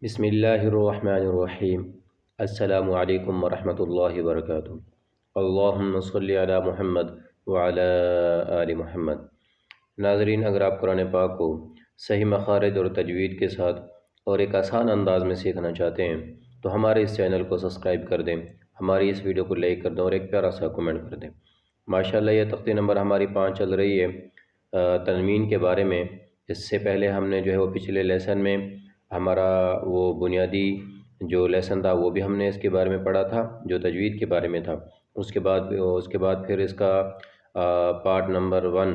بسم اللہ الرحمن الرحیم۔ السلام علیکم ورحمۃ اللہ وبرکاتہ۔ اللہم صلی علی محمد وعلی آل محمد۔ ناظرین، اگر آپ قرآن پاک کو صحیح مخارج اور تجوید کے ساتھ اور ایک آسان انداز میں سیکھنا چاہتے ہیں تو ہمارے اس چینل کو سبسکرائب کر دیں، ہماری اس ویڈیو کو لائک کر دیں اور ایک پیارا سا کمنٹ کر دیں۔ ماشاءاللہ یہ تختی نمبر ہماری 5 چل رہی ہے تنوین کے بارے میں۔ اس سے پہلے ہم نے جو ہے وہ پچھلے لیسن میں ہمارا وہ بنیادی جو لیسن تھا وہ بھی ہم نے اس کے بارے میں پڑھا تھا جو تجوید کے بارے میں تھا۔ اس کے بعد پھر اس کا پارٹ نمبر 1،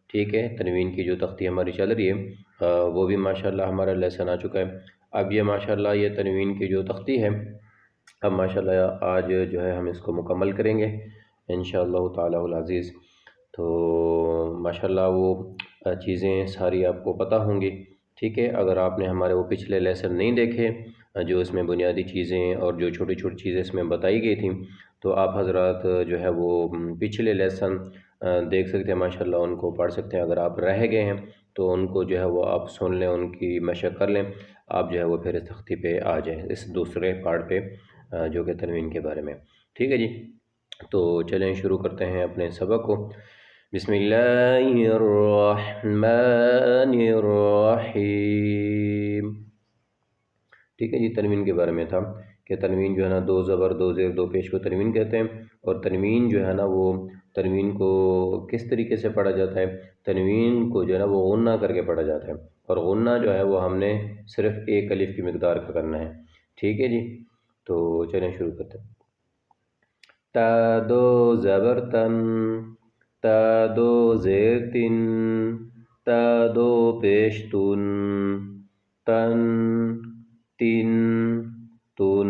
ٹھیک ہے، تنوین کی جو تختی ہماری چل رہی ہے وہ بھی ماشاءاللہ ہمارا لیسن آ چکا ہے۔ اب یہ ماشاءاللہ یہ تنوین کی جو تختی ہے، اب ماشاءاللہ آج جو ہے ہم اس کو مکمل کریں گے انشاءاللہ تعالی العزیز۔ تو ماشاءاللہ وہ چیزیں ساری آپ کو پتہ ہوں گی، ٹھیک ہے۔ اگر آپ نے ہمارے وہ پچھلے لیسن نہیں دیکھے جو اس میں بنیادی چیزیں اور جو چھوٹی چھوٹی چیزیں اس میں بتائی گئی تھیں، تو آپ حضرات جو ہے وہ پچھلے لیسن دیکھ سکتے ہیں، ماشاءاللہ ان کو پڑھ سکتے ہیں۔ اگر آپ رہ گئے ہیں تو ان کو جو ہے وہ آپ سن لیں، ان کی مشق کر لیں، آپ جو ہے وہ پھر اس تختی پہ آ جائیں، اس دوسرے پارٹ پہ جو کہ تنوین کے بارے میں، ٹھیک ہے جی۔ تو چلیں شروع کرتے ہیں اپنے سبق کو۔ بسم اللہ الرحمن الرحیم، ٹھیک ہے جی۔ تنوین کے بارے میں تھا کہ تنوین جو ہے نا 2 زبر 2 زیر 2 پیش کو تنوین کہتے ہیں، اور تنوین جو ہے نا وہ تنوین کو کس طریقے سے پڑھا جاتا ہے؟ تنوین کو جو ہے نا وہ غنہ کر کے پڑھا جاتا ہے، اور غنہ جو ہے وہ ہم نے صرف ایک الف کی مقدار کا کرنا ہے، ٹھیک ہے جی۔ تو چلیں شروع کرتے ہیں۔ تا دو زبر تن، تا دو زیر تن، تا دو پیش تن، تن تن تن،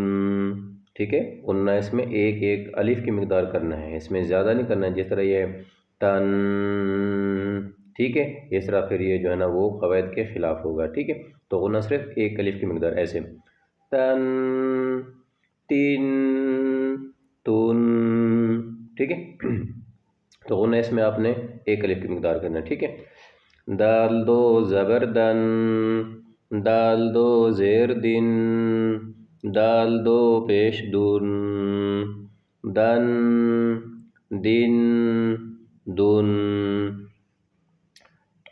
ٹھیک ہے۔ غنہ اس میں ایک ایک الف کی مقدار کرنا ہے، اس میں زیادہ نہیں کرنا ہے، جس طرح یہ تن، ٹھیک ہے، اس طرح پھر یہ جو ہے نا وہ قواعد کے خلاف ہوگا، ٹھیک ہے۔ تو غنہ صرف ایک الف کی مقدار، ایسے تن تن تن، ٹھیک ہے۔ تو غنہ اس میں آپ نے ایک الف کی مقدار کرنا ہے، ٹھیک ہے۔ دال دو زبر دن، دال دو زیر دن، دال دو پیش دن، دن دن دن،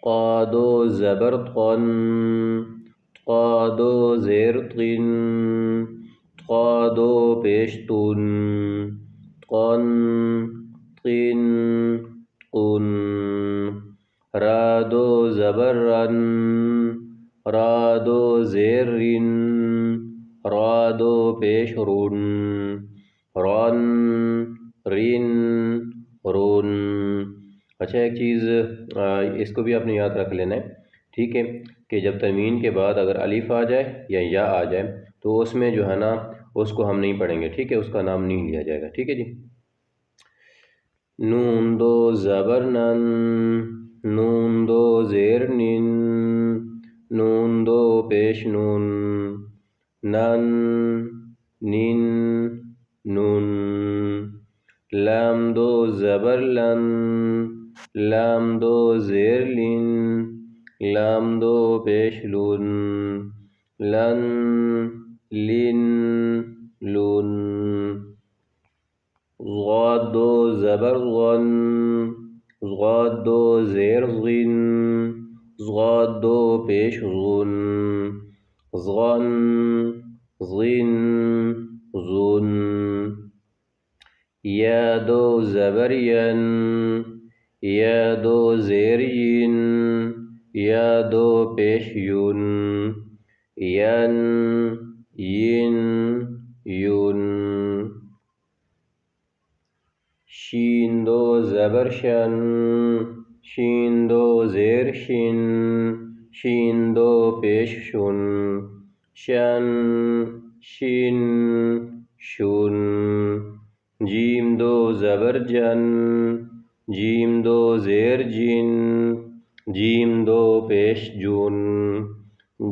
قا دو زبر قن، قا دو زیر قن، قا دو پیش تن، قن قن قن، را دو زبر رن، را دو زیر رن، را دو پیش رن، رن رن رن۔ اچھا ایک چیز اس کو بھی آپ نے یاد رکھ لینا ہے، ٹھیک ہے، کہ جب تنوین کے بعد اگر الف آ جائے یا یا آ جائے تو اس میں جو ہے نا اس کو ہم نہیں پڑھیں گے، ٹھیک ہے، اس کا نام نہیں لیا جائے گا، ٹھیک ہے جی۔ نون دو زبر نن، نون دو زیر نن، نون دو پیش نون، نن نن نون، لام دو زبر لن، لام دو زیر لن، لام دو پیش لن، لن لن لن، غاد دو زبر غن، غاد دو زیر غن، غاد دو پیش غن، غن غن غن، یا دو زبر ین، یا دو زیر ین، یا دو پیش یون، ین ین یون، شین دو زبر شن، شین دو زیر شن، شین دو پیش شن، شن شن شن، جیم دو زبر جن، جیم دو زیر جن، جیم دو پیش جن،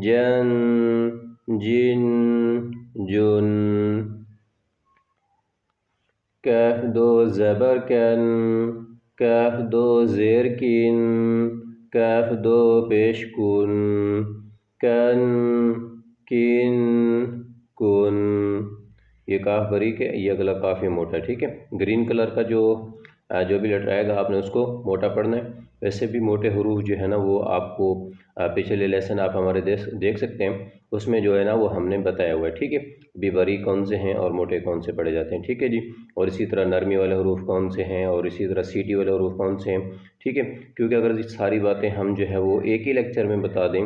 جن جن جن، کاف دو زبر کن، کاف دو زیر کن، کاف دو پیش کن، کن किन कुन, ये काफ बारीक है, ये अगला काफ़ी मोटा है, ठीक है। ग्रीन कलर का जो भी लेटर आएगा आपने उसको मोटा पढ़ना है। वैसे भी मोटे हरूफ जो है ना वो आपको पिछले लेसन आप हमारे देख सकते हैं, उसमें जो है ना वो हमने बताया हुआ है, ठीक है। भी बारीक कौन से हैं और मोटे कौन से पढ़े जाते हैं, ठीक है जी। और इसी तरह नरमी वाले हरूफ कौन से हैं और इसी तरह सीटी वाले हरूफ कौन से हैं, ठीक है। क्योंकि अगर सारी बातें हम जो है वो एक ही लेक्चर में बता दें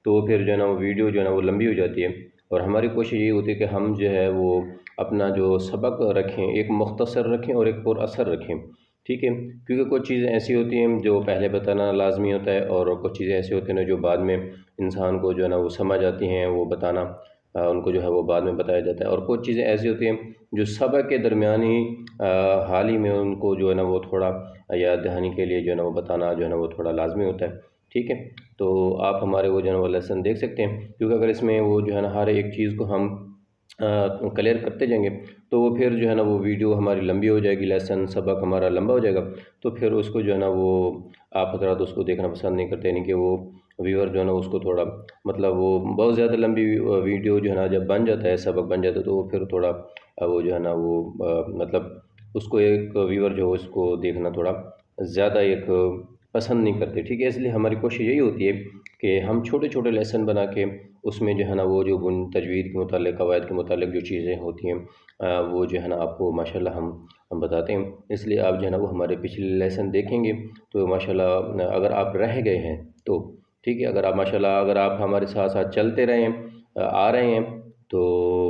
तो फिर जो है ना वो वीडियो जो है ना वो लंबी हो जाती है। और हमारी कोशिश यही होती है कि हम जो है वो अपना जो सबक रखें एक मुख्तसर रखें और एक पुर असर रखें, ठीक है। क्योंकि कुछ चीज़ें ऐसी होती हैं जो पहले बताना लाजमी होता है और कुछ चीज़ें ऐसी होती हैं जो बाद में इंसान को जो है ना वो समझ आती हैं, वो बताना उनको जो है वो बाद में बताया जाता है। और कुछ चीज़ें ऐसी होती हैं जो सबक के दरमियान ही हाल ही में उनको जो है ना वो थोड़ा याद दहानी के लिए जो है ना वो बताना जो है ना वो थोड़ा लाजमी होता है, ठीक है। तो आप हमारे वो जो है ना वो लेसन देख सकते हैं, क्योंकि अगर इसमें वो जो है ना हर एक चीज़ को हम क्लियर करते जाएंगे तो वो फिर जो है ना वो वीडियो हमारी लंबी हो जाएगी, लेसन सबक हमारा लंबा हो जाएगा। तो फिर उसको जो है ना वो आप हजरात उसको देखना पसंद नहीं करते, यानी कि वो व्यूअर जो है ना उसको थोड़ा मतलब वो बहुत ज़्यादा लंबी वीडियो जो है ना जब बन जाता है, सबक बन जाता है, तो वो फिर थोड़ा वो जो है ना वो मतलब उसको एक व्यूअर जो है उसको देखना थोड़ा ज़्यादा एक पसंद नहीं करते, ठीक है। इसलिए हमारी कोशिश यही होती है कि हम छोटे छोटे लेसन बना के उसमें जो है ना वो जो तजवीद के मुतालिक कवायद के मुतालिक जो चीज़ें होती हैं वो जो है ना आपको माशाल्लाह हम बताते हैं। इसलिए आप जो है ना वो हमारे पिछले लेसन देखेंगे तो माशाल्लाह अगर आप रह गए हैं तो ठीक है, अगर आप माशाल्लाह अगर आप हमारे साथ साथ चलते रहें आ रहे हैं तो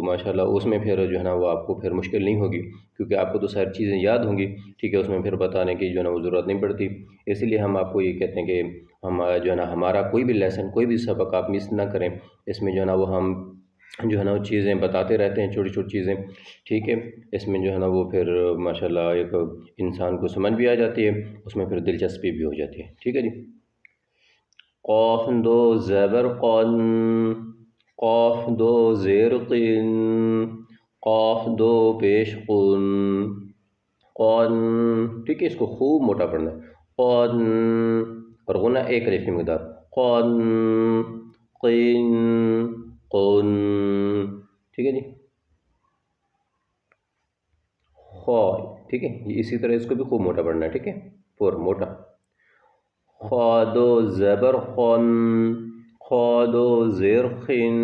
माशाल्लाह उसमें फिर जो है ना वो आपको फिर मुश्किल नहीं होगी, क्योंकि आपको तो सारी चीज़ें याद होंगी, ठीक है। उसमें फिर बताने की जो है ना वो ज़रूरत नहीं पड़ती। इसीलिए हम आपको ये कहते हैं कि हम जो है ना हमारा कोई भी लेसन कोई भी सबक आप मिस ना करें। इसमें जो है ना वो हम जो है ना वो चीज़ें बताते रहते हैं, छोटी छोटी चीज़ें, ठीक है। इसमें जो है ना वो फिर माशाल्लाह एक इंसान को समझ भी आ जाती है, उसमें फिर दिलचस्पी भी हो जाती है, ठीक है जी। क़ाफ़ दो ज़बर क़न, क़ाफ़ दो ज़ेर क़िन, क़ाफ़ दो पेश क़ुन, क़न, ठीक है। इसको खूब मोटा पढ़ना है, क़न, और गुना एक अलिफ की मकदार, क़न क़िन क़ुन, ठीक है जी। ख़ा, ठीक है, ये इसी तरह इसको भी खूब मोटा पढ़ना है, ठीक है, पूरा मोटा। ख़ा दो ज़बर ख़न, ख़ा दो ज़ेर ख़िन,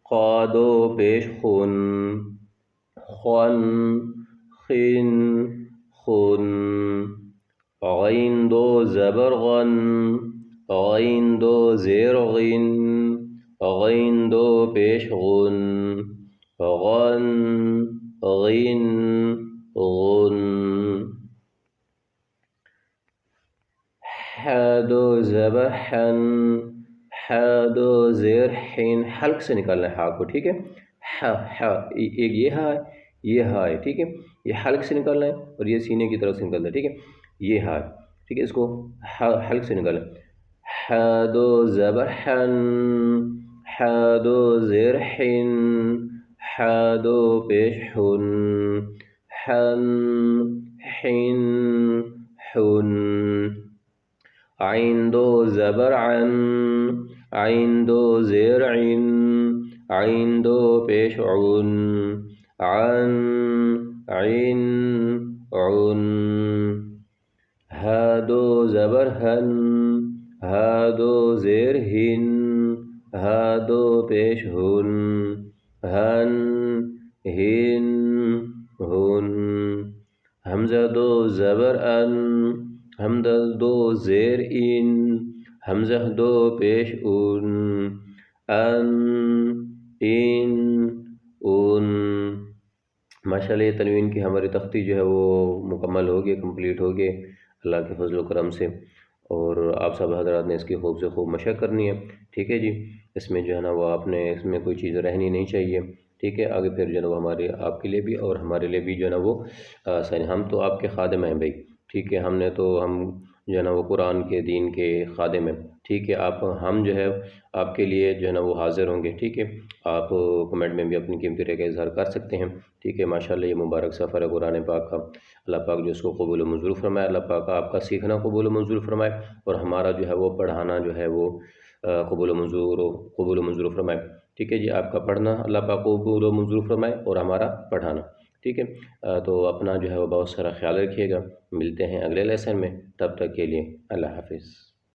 ख़ा दो पेश ख़ुन, ख़न ख़िन ख़ुन, ग़ैन दो ज़बर ग़न, ग़ैन दो ज़ेर ग़िन, ग़ैन दो पेश ग़ुन, ग़न ग़िन ग़ुन, हा दो ज़बर हन, हा दो ज़ेर हिन, हल्क से निकालना है हा को, ठीक है। हा हा एक ये हा है, ये हा है, ठीक है। ये हल्क से निकालना है और ये सीने की तरफ से निकालना है, ठीक है। ये हा, ठीक है, इसको हल्क से निकालना है। हा दो ज़बर हन, हा दो ज़ेर हिन, हा दो पेश हुन, हन हिन हुन, आइन दो ज़बर अन, आइन दो ज़ेर इन, आइन दो पेश उन, अन इन उन, हा दो ज़बर हन, हा दो ज़ेर हिन, हा दो पेश हुन, हन हिन हुन, हमज़ा दो ज़बर अन, हमज़ा दो ज़ेर इन, हमज़ा दो पेश उन, अन इन उन। माशाल्लाह ये तनवीन की हमारी तख्ती जो है वो मुकम्मल हो गई, कंप्लीट हो गई अल्लाह के फजल करम से। और आप सब हजरात ने इसकी खूब से खूब मशक़ करनी है, ठीक है जी। इसमें जो है ना वो आपने इसमें कोई चीज़ रहनी नहीं चाहिए, ठीक है। आगे फिर जो है ना वो हमारे आपके लिए भी और हमारे लिए भी जो है ना वो आसान। हम तो आपके खादिम हैं भाई, ठीक है। हम जो है ना वो कुरान के दीन के खादिम हैं, ठीक है। आप हम जो है आपके लिए जो है ना वो हाज़िर होंगे, ठीक है। आप कमेंट में भी अपनी कीमती राय का इज़हार कर सकते हैं, ठीक है। माशाल्लाह ये मुबारक सफ़र है कुरान पाक का, अल्लाह पाक जो इसको कबूल मंजूर फरमाए, अल्लाह पाक आपका सीखना कबूल मंजूर फरमाए और हमारा जो है वो पढ़ाना जो है वो कबूल मंजूर फरमाए। ٹھیک ہے جی، آپ کا پڑھنا اللہ پاک قبول و منظور فرمائے اور ہمارا پڑھانا، ٹھیک ہے۔ تو اپنا جو ہے وہ بہت سارا خیال رکھیے گا، ملتے ہیں اگلے لیسن میں، تب تک کے لیے اللہ حافظ۔